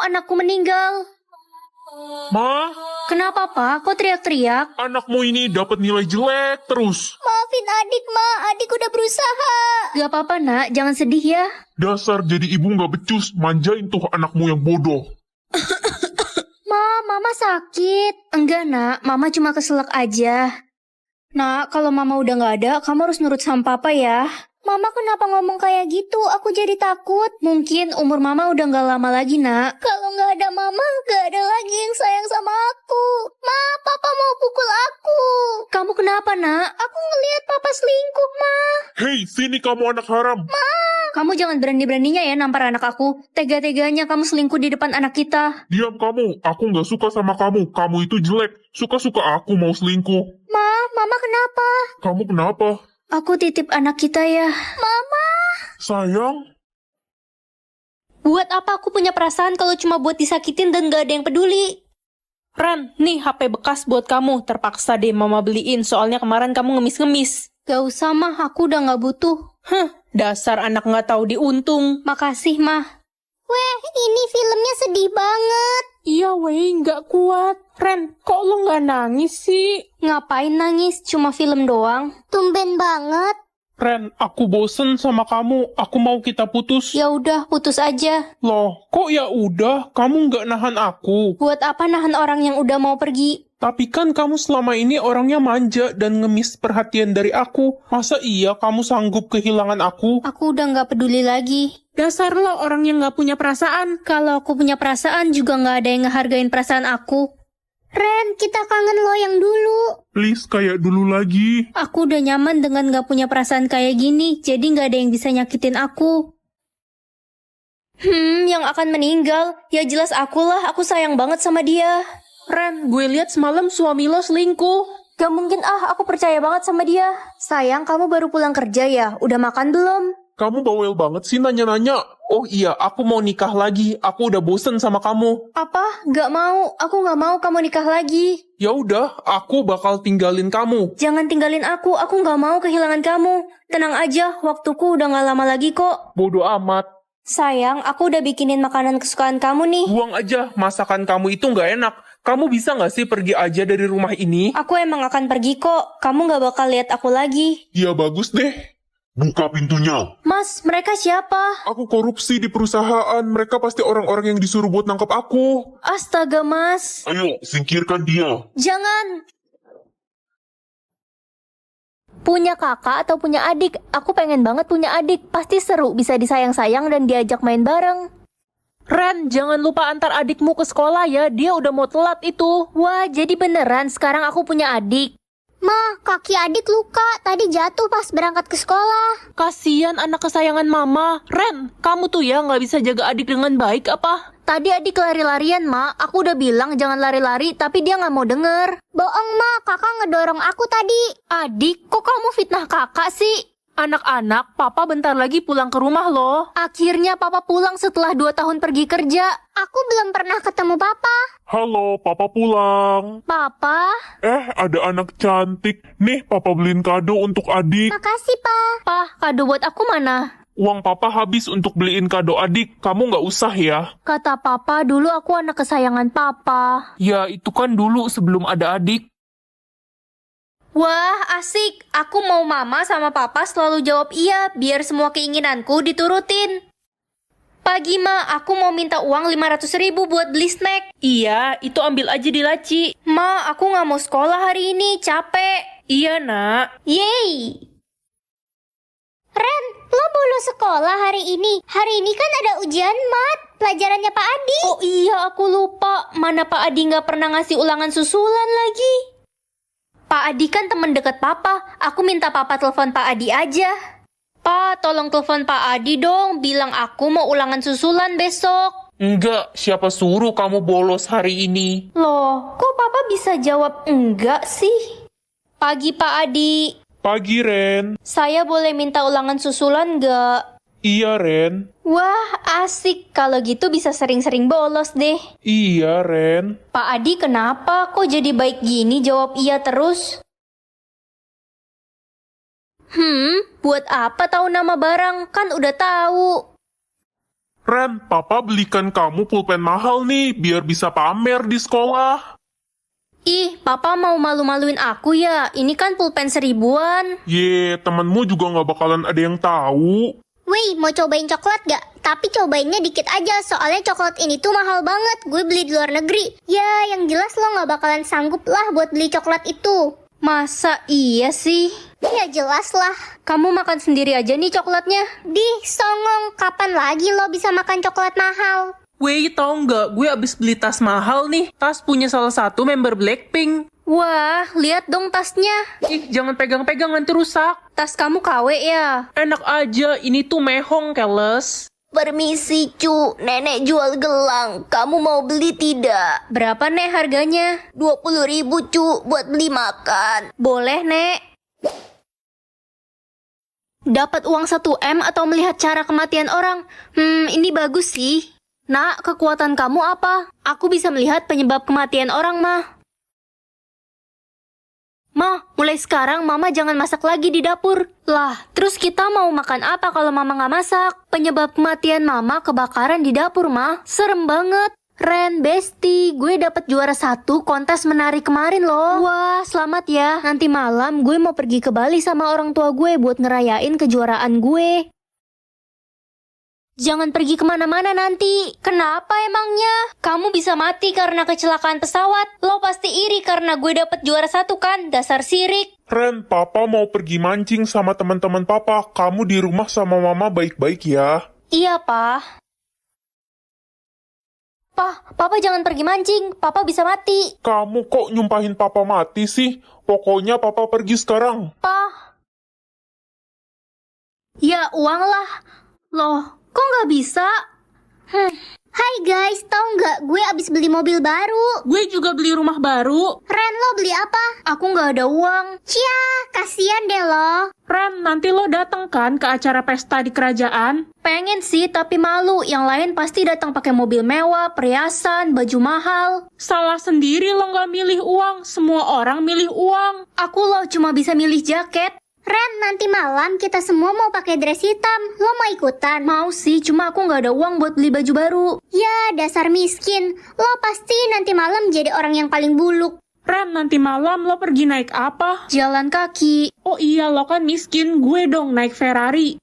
anakku meninggal. Ma, Kenapa, Pak? Kok teriak-teriak? anakmu ini dapat nilai jelek terus. Maafin adik, Ma. Adik udah berusaha. Gak apa-apa, Nak. Jangan sedih ya. Dasar jadi ibu nggak becus, manjain tuh anakmu yang bodoh. Mama sakit. Enggak, Nak. Mama cuma keselak aja. Nak, kalau Mama udah gak ada, kamu harus nurut sama Papa ya. Mama kenapa ngomong kayak gitu? Aku jadi takut. Mungkin umur Mama udah gak lama lagi, Nak. Kalau nggak ada Mama, nggak ada lagi yang sayang sama aku. Ma, Papa mau pukul aku. Kamu kenapa, Nak? Aku ngelihat Papa selingkuh, Ma. Hei, sini kamu anak haram. Kamu jangan berani-beraninya ya nampar anak aku. Tega-teganya kamu selingkuh di depan anak kita. Diam kamu, aku nggak suka sama kamu. Kamu itu jelek. Suka-suka aku mau selingkuh. Ma, Mama kenapa? Kamu kenapa? Aku titip anak kita ya. Mama. Sayang, Buat apa aku punya perasaan kalau cuma buat disakitin dan gak ada yang peduli? Ren, nih HP bekas buat kamu. Terpaksa deh mama beliin, soalnya kemarin kamu ngemis-ngemis. Gak usah, Mah. Aku udah gak butuh. Dasar anak nggak tahu diuntung. Makasih, Mah. Weh, ini filmnya sedih banget. Iya weh, nggak kuat. Ren, kok lo nggak nangis sih? Ngapain nangis? Cuma film doang. Tumben banget. Ren, aku bosen sama kamu. Aku mau kita putus. Ya udah, putus aja. Loh, kok ya udah? Kamu nggak nahan aku. Buat apa nahan orang yang udah mau pergi? Tapi kan kamu selama ini orangnya manja dan ngemis perhatian dari aku. Masa iya kamu sanggup kehilangan aku? Aku udah gak peduli lagi. Dasar lo orang yang nggak punya perasaan. Kalau aku punya perasaan juga gak ada yang ngehargain perasaan aku. Ren, kita kangen lo yang dulu. Please, kayak dulu lagi. Aku udah nyaman dengan gak punya perasaan kayak gini, jadi gak ada yang bisa nyakitin aku. Yang akan meninggal? Ya jelas akulah, aku sayang banget sama dia. Ren, gue lihat semalam suami lo selingkuh. Gak mungkin aku percaya banget sama dia. Sayang, kamu baru pulang kerja ya? Udah makan belum? Kamu bawel banget sih nanya-nanya. Oh iya, aku mau nikah lagi. Aku udah bosen sama kamu. Apa? Gak mau. Aku gak mau kamu nikah lagi. Ya udah, aku bakal tinggalin kamu. Jangan tinggalin aku gak mau kehilangan kamu. Tenang aja, waktuku udah gak lama lagi kok. Bodoh amat. Sayang, aku udah bikinin makanan kesukaan kamu nih. Buang aja, masakan kamu itu nggak enak. Kamu bisa nggak sih pergi aja dari rumah ini? Aku emang akan pergi kok. Kamu gak bakal lihat aku lagi. Ya bagus deh. Buka pintunya. Mas, mereka siapa? Aku korupsi di perusahaan. Mereka pasti orang-orang yang disuruh buat nangkap aku. Astaga, Mas. Ayo, singkirkan dia. Jangan. Punya kakak atau punya adik? Aku pengen banget punya adik. Pasti seru, bisa disayang-sayang dan diajak main bareng. Ren, jangan lupa antar adikmu ke sekolah ya. Dia udah mau telat itu. Wah, jadi beneran sekarang aku punya adik. Ma, kaki adik luka. Tadi jatuh pas berangkat ke sekolah. Kasian anak kesayangan mama. Ren, kamu tuh ya nggak bisa jaga adik dengan baik apa? Tadi adik lari-larian, Ma. Aku udah bilang jangan lari-lari, tapi dia nggak mau denger. Bohong, Ma. Kakak ngedorong aku tadi. Adik, kok kamu fitnah kakak sih? Anak-anak, papa bentar lagi pulang ke rumah loh. Akhirnya papa pulang setelah 2 tahun pergi kerja. Aku belum pernah ketemu Papa. Halo, papa pulang. Papa? Ada anak cantik. Nih, papa beliin kado untuk adik. Makasih, Pa. Pa, kado buat aku mana? Uang papa habis untuk beliin kado adik. Kamu nggak usah ya. Kata papa, dulu aku anak kesayangan papa. Ya, itu kan dulu sebelum ada adik. Wah, asik. Aku mau mama sama papa selalu jawab iya, biar semua keinginanku diturutin. Pagi, Ma, aku mau minta uang 500.000 buat beli snack. Iya, itu ambil aja di laci. Ma, aku nggak mau sekolah hari ini, capek. Iya nak. Yeay. Ren, lo bolos sekolah hari ini. Hari ini kan ada ujian mat. Pelajarannya Pak Adi. Oh iya, aku lupa. Mana Pak Adi nggak pernah ngasih ulangan susulan lagi. Pak Adi kan temen deket papa. Aku minta papa telepon Pak Adi aja. Pak, tolong telepon Pak Adi dong. Bilang aku mau ulangan susulan besok. Enggak, siapa suruh kamu bolos hari ini? Loh, kok papa bisa jawab enggak sih? Pagi Pak Adi. Pagi, Ren. Saya boleh minta ulangan susulan nggak? Iya, Ren. Wah, asik. Kalau gitu bisa sering-sering bolos deh. Iya, Ren. Pak Adi kenapa? Kok jadi baik gini jawab iya terus? Buat apa tahu nama barang? Kan udah tahu. Ren, papa belikan kamu pulpen mahal nih, biar bisa pamer di sekolah. Ih, papa mau malu-maluin aku ya? Ini kan pulpen 1000-an. Ye, temenmu juga nggak bakalan ada yang tahu. Wih, mau cobain coklat gak? Tapi cobainnya dikit aja, soalnya coklat ini tuh mahal banget. Gue beli di luar negeri. Ya, yang jelas lo gak bakalan sanggup lah buat beli coklat itu. Masa iya sih? Ya jelas lah. Kamu makan sendiri aja nih coklatnya. Songong, kapan lagi lo bisa makan coklat mahal? Weh, tau nggak? Gue abis beli tas mahal nih. Tas punya salah satu member Blackpink. Wah, lihat dong tasnya. Ih, jangan pegang-pegang nanti rusak. Tas kamu KW ya? Enak aja, ini tuh mehong, keles. Permisi cu, nenek jual gelang. Kamu mau beli tidak? Berapa nek harganya? 20.000 cu, buat beli makan. Boleh nek. Dapat uang 1M atau melihat cara kematian orang? Ini bagus sih. Nak, kekuatan kamu apa? Aku bisa melihat penyebab kematian orang, mah. Ma, mulai sekarang Mama jangan masak lagi di dapur. Lah, terus kita mau makan apa kalau Mama nggak masak? Penyebab kematian Mama kebakaran di dapur, Ma. Serem banget. Ren, Besti, gue dapet juara 1 kontes menari kemarin loh. Wah, selamat ya. Nanti malam gue mau pergi ke Bali sama orang tua gue buat ngerayain kejuaraan gue. Jangan pergi kemana-mana nanti. Kenapa emangnya? Kamu bisa mati karena kecelakaan pesawat. Lo pasti iri karena gue dapet juara 1 kan? Dasar sirik. Ren, papa mau pergi mancing sama teman-teman papa. Kamu di rumah sama mama baik-baik ya. Iya, Pa. Papa jangan pergi mancing. Papa bisa mati. Kamu kok nyumpahin papa mati sih? Pokoknya papa pergi sekarang. Pa. Ya, uang lah. Loh, kok nggak bisa? Hai guys, tau nggak? Gue abis beli mobil baru. Gue juga beli rumah baru. Ren, lo beli apa? Aku nggak ada uang. Cia, kasihan deh lo. Ren, nanti lo dateng kan ke acara pesta di kerajaan? Pengen sih, tapi malu. Yang lain pasti datang pakai mobil mewah, perhiasan, baju mahal. Salah sendiri lo nggak milih uang. Semua orang milih uang. Aku loh cuma bisa milih jaket. Ren, nanti malam kita semua mau pakai dress hitam. Lo mau ikutan? Mau sih, cuma aku nggak ada uang buat beli baju baru. Ya, dasar miskin. Lo pasti nanti malam jadi orang yang paling buluk. Ren, nanti malam lo pergi naik apa? Jalan kaki. Oh iya, lo kan miskin. Gue dong naik Ferrari.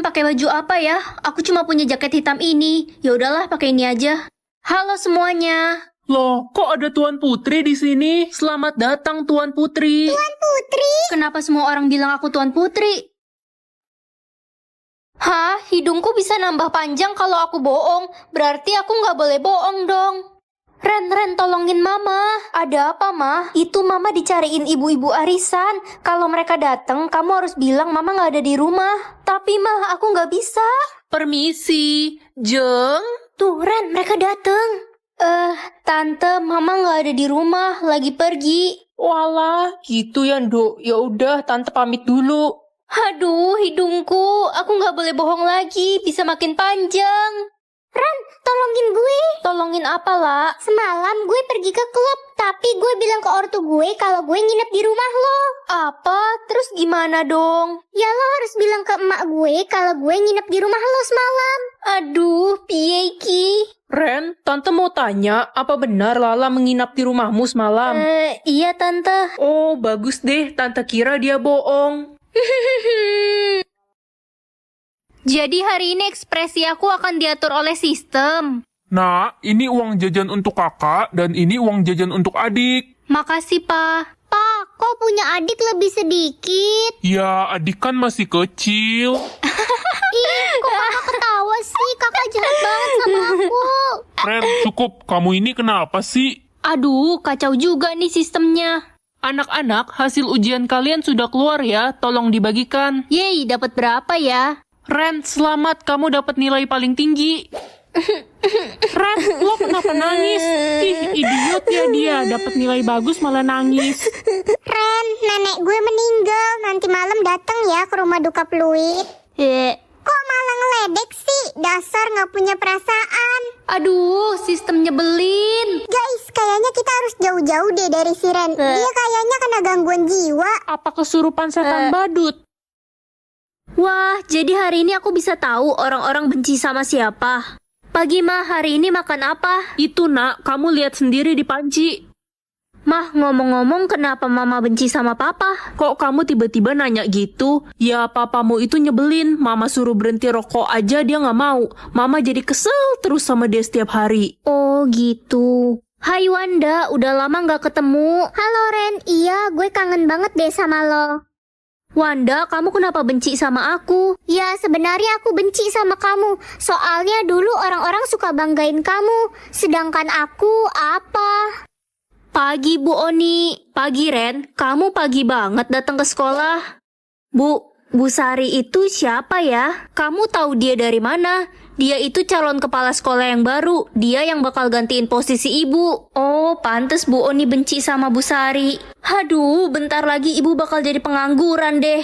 Pakai baju apa ya? Aku cuma punya jaket hitam ini. Ya udahlah, pakai ini aja. Halo semuanya. Loh, kok ada Tuan Putri di sini? Selamat datang, Tuan Putri. Tuan Putri? Kenapa semua orang bilang aku Tuan Putri? Hah? Hidungku bisa nambah panjang kalau aku bohong. Berarti aku nggak boleh bohong dong. Ren, tolongin Mama. Ada apa, Ma? Itu Mama dicariin ibu-ibu arisan. Kalau mereka datang, kamu harus bilang Mama nggak ada di rumah. Tapi, Ma, aku nggak bisa. Permisi, Jeng. Tuh, Ren, mereka datang. Tante, Mama nggak ada di rumah, lagi pergi. Walah, gitu ya, Nduk. Ya udah, Tante pamit dulu. Aduh, hidungku. Aku nggak boleh bohong lagi, bisa makin panjang. Ren, tolongin gue. Tolongin apa, La? Semalam gue pergi ke klub, tapi gue bilang ke ortu gue kalau gue nginep di rumah lo. Apa? Terus gimana dong? Ya lo harus bilang ke emak gue kalau gue nginep di rumah lo semalam. Aduh, piye ki? Ren, Tante mau tanya, apa benar Lala menginap di rumahmu semalam? Iya, Tante. Oh, bagus deh. Tante kira dia bohong. Jadi hari ini ekspresi aku akan diatur oleh sistem. Nah, ini uang jajan untuk kakak dan ini uang jajan untuk adik. Makasih, Pa. Pak, kok punya adik lebih sedikit? Ya, adik kan masih kecil. Ih, kok kakak ketawa sih? Kakak jahat banget sama aku. Ren, cukup. Kamu ini kenapa sih? Aduh, kacau juga nih sistemnya. Anak-anak, hasil ujian kalian sudah keluar ya. Tolong dibagikan. Yeay, dapat berapa ya? Ren, selamat. Kamu dapat nilai paling tinggi. Ren, lo kenapa nangis? Ih, idiot ya dia. Dapat nilai bagus malah nangis. Ren, nenek gue meninggal. Nanti malam datang ya ke rumah duka Pluit. Kok malah ngeledek sih? Dasar nggak punya perasaan. Aduh, sistem nyebelin. Guys, kayaknya kita harus jauh-jauh deh dari si Ren. Dia kayaknya kena gangguan jiwa. Apa kesurupan setan badut? Wah, jadi hari ini aku bisa tahu orang-orang benci sama siapa. Pagi mah, hari ini makan apa? Itu nak, kamu lihat sendiri di panci. Mah, ngomong-ngomong kenapa mama benci sama papa? Kok kamu tiba-tiba nanya gitu? Ya papamu itu nyebelin, mama suruh berhenti rokok aja dia nggak mau. Mama jadi kesel terus sama dia setiap hari. Oh gitu. Hai Wanda, udah lama nggak ketemu. Halo Ren, iya gue kangen banget deh sama lo. Wanda, kamu kenapa benci sama aku? Ya sebenarnya aku benci sama kamu. Soalnya dulu orang-orang suka banggain kamu. Sedangkan aku apa? Pagi Bu Oni. Pagi Ren, kamu pagi banget datang ke sekolah. Bu Sari itu siapa ya? Kamu tahu dia dari mana? Dia itu calon kepala sekolah yang baru. Dia yang bakal gantiin posisi ibu. Oh, pantes Bu Oni benci sama Bu Sari. Haduh, bentar lagi ibu bakal jadi pengangguran deh.